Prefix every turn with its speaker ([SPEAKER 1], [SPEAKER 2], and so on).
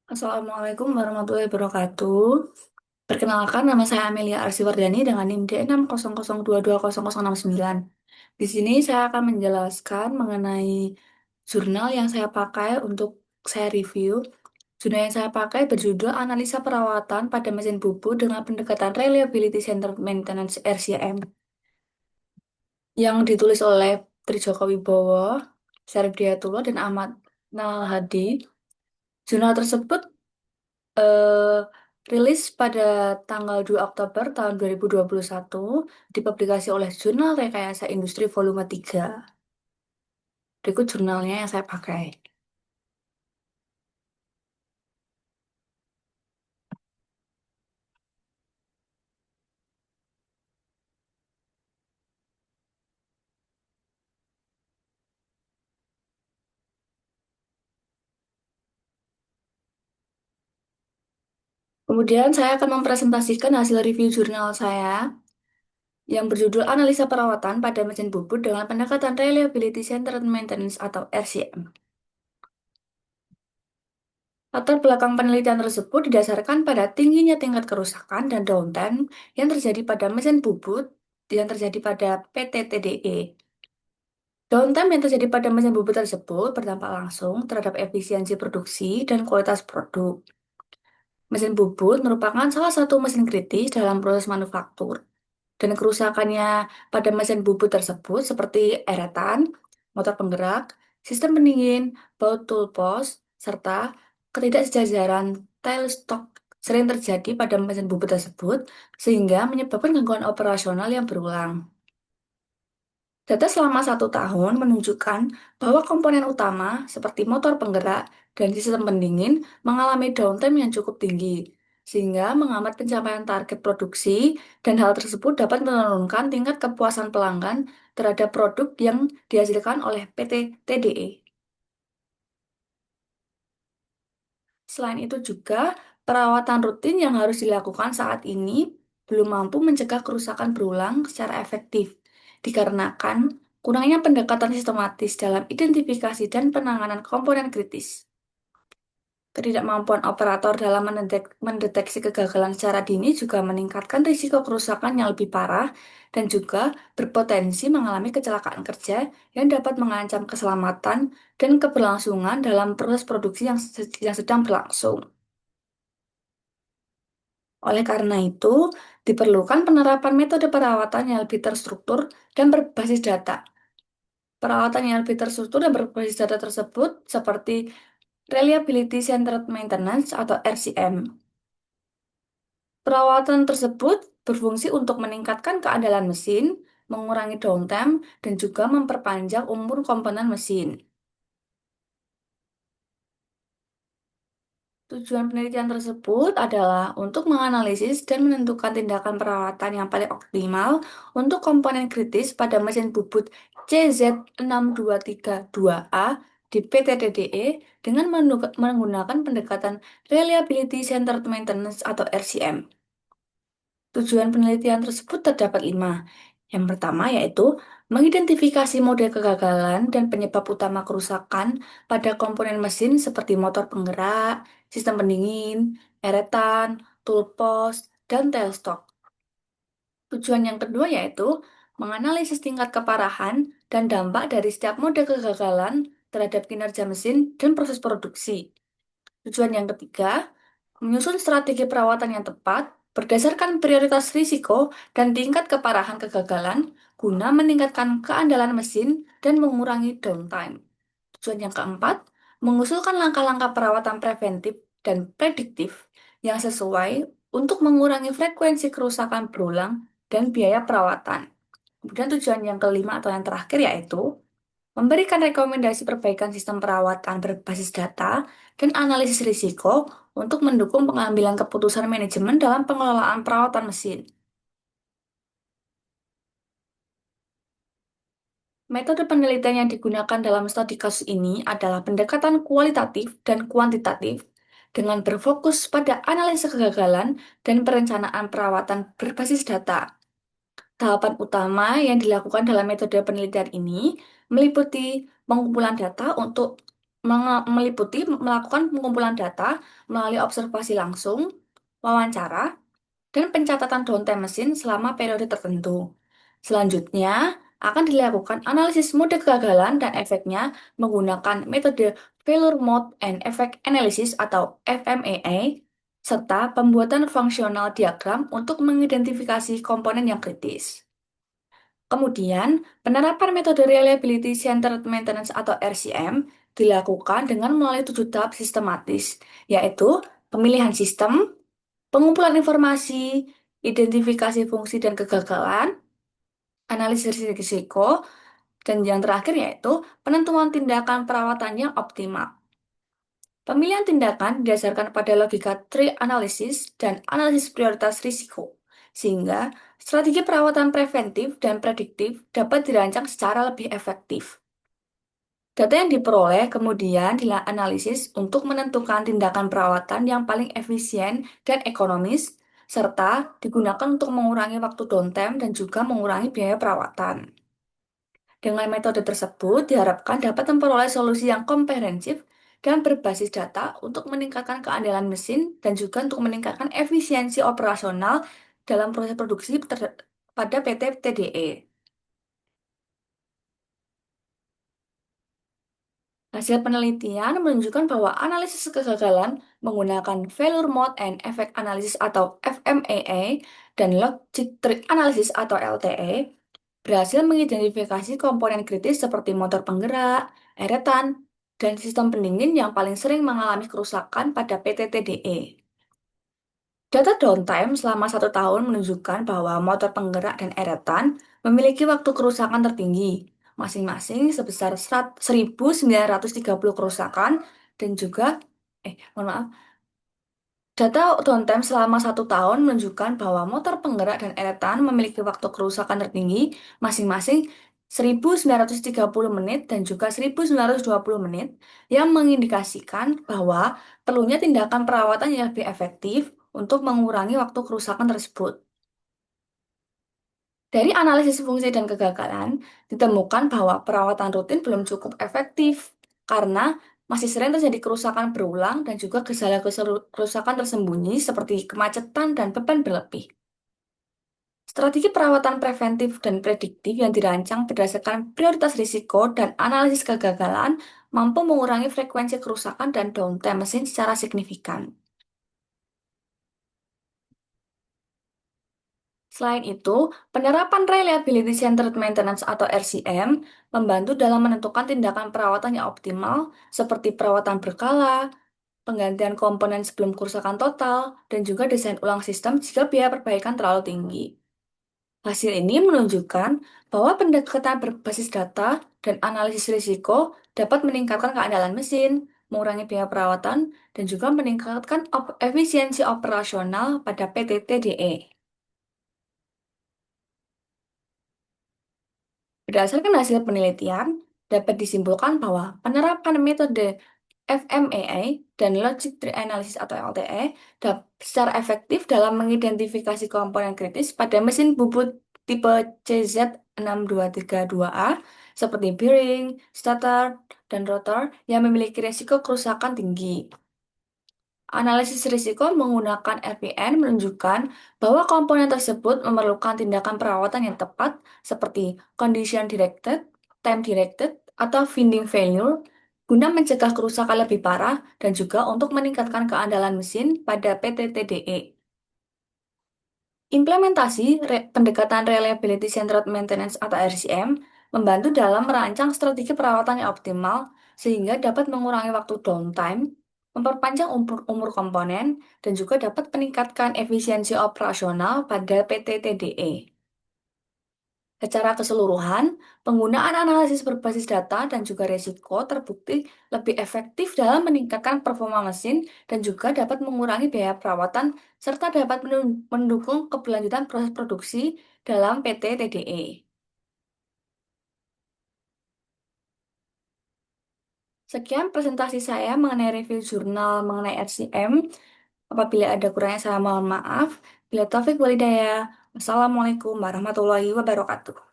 [SPEAKER 1] Assalamualaikum warahmatullahi wabarakatuh. Perkenalkan, nama saya Amelia Arsiwardani dengan NIM D600220069. Di sini saya akan menjelaskan mengenai jurnal yang saya pakai untuk saya review. Jurnal yang saya pakai berjudul Analisa Perawatan pada Mesin Bubut dengan Pendekatan Reliability Centered Maintenance RCM yang ditulis oleh Trijoko Wibowo, Syarif Hidayatullah, dan Ahmad Nalhadi. Jurnal tersebut eh, rilis pada tanggal 2 Oktober tahun 2021, dipublikasi oleh Jurnal Rekayasa Industri Volume 3. Berikut jurnalnya yang saya pakai. Kemudian saya akan mempresentasikan hasil review jurnal saya yang berjudul Analisa Perawatan pada Mesin Bubut dengan Pendekatan Reliability Centered Maintenance atau RCM. Latar belakang penelitian tersebut didasarkan pada tingginya tingkat kerusakan dan downtime yang terjadi pada mesin bubut yang terjadi pada PT TDE. Downtime yang terjadi pada mesin bubut tersebut berdampak langsung terhadap efisiensi produksi dan kualitas produk. Mesin bubut merupakan salah satu mesin kritis dalam proses manufaktur, dan kerusakannya pada mesin bubut tersebut seperti eretan, motor penggerak, sistem pendingin, baut toolbox, serta ketidaksejajaran tailstock sering terjadi pada mesin bubut tersebut sehingga menyebabkan gangguan operasional yang berulang. Data selama 1 tahun menunjukkan bahwa komponen utama seperti motor penggerak dan sistem pendingin mengalami downtime yang cukup tinggi, sehingga menghambat pencapaian target produksi, dan hal tersebut dapat menurunkan tingkat kepuasan pelanggan terhadap produk yang dihasilkan oleh PT TDE. Selain itu juga, perawatan rutin yang harus dilakukan saat ini belum mampu mencegah kerusakan berulang secara efektif, dikarenakan kurangnya pendekatan sistematis dalam identifikasi dan penanganan komponen kritis. Ketidakmampuan operator dalam mendeteksi kegagalan secara dini juga meningkatkan risiko kerusakan yang lebih parah dan juga berpotensi mengalami kecelakaan kerja yang dapat mengancam keselamatan dan keberlangsungan dalam proses produksi yang sedang berlangsung. Oleh karena itu, diperlukan penerapan metode perawatan yang lebih terstruktur dan berbasis data. Perawatan yang lebih terstruktur dan berbasis data tersebut seperti Reliability Centered Maintenance atau RCM. Perawatan tersebut berfungsi untuk meningkatkan keandalan mesin, mengurangi downtime, dan juga memperpanjang umur komponen mesin. Tujuan penelitian tersebut adalah untuk menganalisis dan menentukan tindakan perawatan yang paling optimal untuk komponen kritis pada mesin bubut CZ6232A di PT TDE dengan menggunakan pendekatan Reliability Centered Maintenance atau RCM. Tujuan penelitian tersebut terdapat 5. Yang pertama yaitu mengidentifikasi model kegagalan dan penyebab utama kerusakan pada komponen mesin seperti motor penggerak, sistem pendingin, eretan, toolbox, dan tailstock. Tujuan yang kedua yaitu menganalisis tingkat keparahan dan dampak dari setiap mode kegagalan terhadap kinerja mesin dan proses produksi. Tujuan yang ketiga, menyusun strategi perawatan yang tepat berdasarkan prioritas risiko dan tingkat keparahan kegagalan guna meningkatkan keandalan mesin dan mengurangi downtime. Tujuan yang keempat, mengusulkan langkah-langkah perawatan preventif dan prediktif yang sesuai untuk mengurangi frekuensi kerusakan berulang dan biaya perawatan. Kemudian tujuan yang kelima atau yang terakhir yaitu memberikan rekomendasi perbaikan sistem perawatan berbasis data dan analisis risiko untuk mendukung pengambilan keputusan manajemen dalam pengelolaan perawatan mesin. Metode penelitian yang digunakan dalam studi kasus ini adalah pendekatan kualitatif dan kuantitatif dengan berfokus pada analisis kegagalan dan perencanaan perawatan berbasis data. Tahapan utama yang dilakukan dalam metode penelitian ini meliputi pengumpulan data untuk meliputi melakukan pengumpulan data melalui observasi langsung, wawancara, dan pencatatan downtime mesin selama periode tertentu. Selanjutnya, akan dilakukan analisis mode kegagalan dan efeknya menggunakan metode Failure Mode and Effect Analysis atau FMEA, serta pembuatan fungsional diagram untuk mengidentifikasi komponen yang kritis. Kemudian, penerapan metode Reliability Centered Maintenance atau RCM dilakukan dengan melalui 7 tahap sistematis, yaitu pemilihan sistem, pengumpulan informasi, identifikasi fungsi dan kegagalan, analisis risiko, dan yang terakhir yaitu penentuan tindakan perawatan yang optimal. Pemilihan tindakan didasarkan pada logika tree analysis dan analisis prioritas risiko, sehingga strategi perawatan preventif dan prediktif dapat dirancang secara lebih efektif. Data yang diperoleh kemudian dianalisis untuk menentukan tindakan perawatan yang paling efisien dan ekonomis, serta digunakan untuk mengurangi waktu downtime dan juga mengurangi biaya perawatan. Dengan metode tersebut diharapkan dapat memperoleh solusi yang komprehensif dan berbasis data untuk meningkatkan keandalan mesin dan juga untuk meningkatkan efisiensi operasional dalam proses produksi pada PT TDE. Hasil penelitian menunjukkan bahwa analisis kegagalan menggunakan Failure Mode and Effect Analysis atau FMEA dan Logic Tree Analysis atau LTE berhasil mengidentifikasi komponen kritis seperti motor penggerak, eretan, dan sistem pendingin yang paling sering mengalami kerusakan pada PT TDE. Data downtime selama 1 tahun menunjukkan bahwa motor penggerak dan eretan memiliki waktu kerusakan tertinggi, masing-masing sebesar 1.930 kerusakan dan juga, mohon maaf, data downtime selama 1 tahun menunjukkan bahwa motor penggerak dan eretan memiliki waktu kerusakan tertinggi, masing-masing 1.930 menit dan juga 1.920 menit, yang mengindikasikan bahwa perlunya tindakan perawatan yang lebih efektif untuk mengurangi waktu kerusakan tersebut. Dari analisis fungsi dan kegagalan, ditemukan bahwa perawatan rutin belum cukup efektif karena masih sering terjadi kerusakan berulang dan juga gejala kerusakan tersembunyi seperti kemacetan dan beban berlebih. Strategi perawatan preventif dan prediktif yang dirancang berdasarkan prioritas risiko dan analisis kegagalan mampu mengurangi frekuensi kerusakan dan downtime mesin secara signifikan. Selain itu, penerapan Reliability Centered Maintenance atau RCM membantu dalam menentukan tindakan perawatan yang optimal, seperti perawatan berkala, penggantian komponen sebelum kerusakan total, dan juga desain ulang sistem jika biaya perbaikan terlalu tinggi. Hasil ini menunjukkan bahwa pendekatan berbasis data dan analisis risiko dapat meningkatkan keandalan mesin, mengurangi biaya perawatan, dan juga meningkatkan efisiensi operasional pada PT TDE. Berdasarkan hasil penelitian, dapat disimpulkan bahwa penerapan metode FMEA dan Logic Tree Analysis atau LTE secara efektif dalam mengidentifikasi komponen kritis pada mesin bubut tipe CZ6232A seperti bearing, stator, dan rotor yang memiliki resiko kerusakan tinggi. Analisis risiko menggunakan RPN menunjukkan bahwa komponen tersebut memerlukan tindakan perawatan yang tepat seperti condition directed, time directed, atau winding failure guna mencegah kerusakan lebih parah dan juga untuk meningkatkan keandalan mesin pada PT TDE. Implementasi pendekatan Reliability Centered Maintenance atau RCM membantu dalam merancang strategi perawatan yang optimal sehingga dapat mengurangi waktu downtime, memperpanjang umur komponen, dan juga dapat meningkatkan efisiensi operasional pada PT TDE. Secara keseluruhan, penggunaan analisis berbasis data dan juga risiko terbukti lebih efektif dalam meningkatkan performa mesin dan juga dapat mengurangi biaya perawatan serta dapat mendukung keberlanjutan proses produksi dalam PT TDE. Sekian presentasi saya mengenai review jurnal mengenai RCM. Apabila ada kurangnya saya mohon maaf. Bila taufik walhidayah. Wassalamualaikum warahmatullahi wabarakatuh.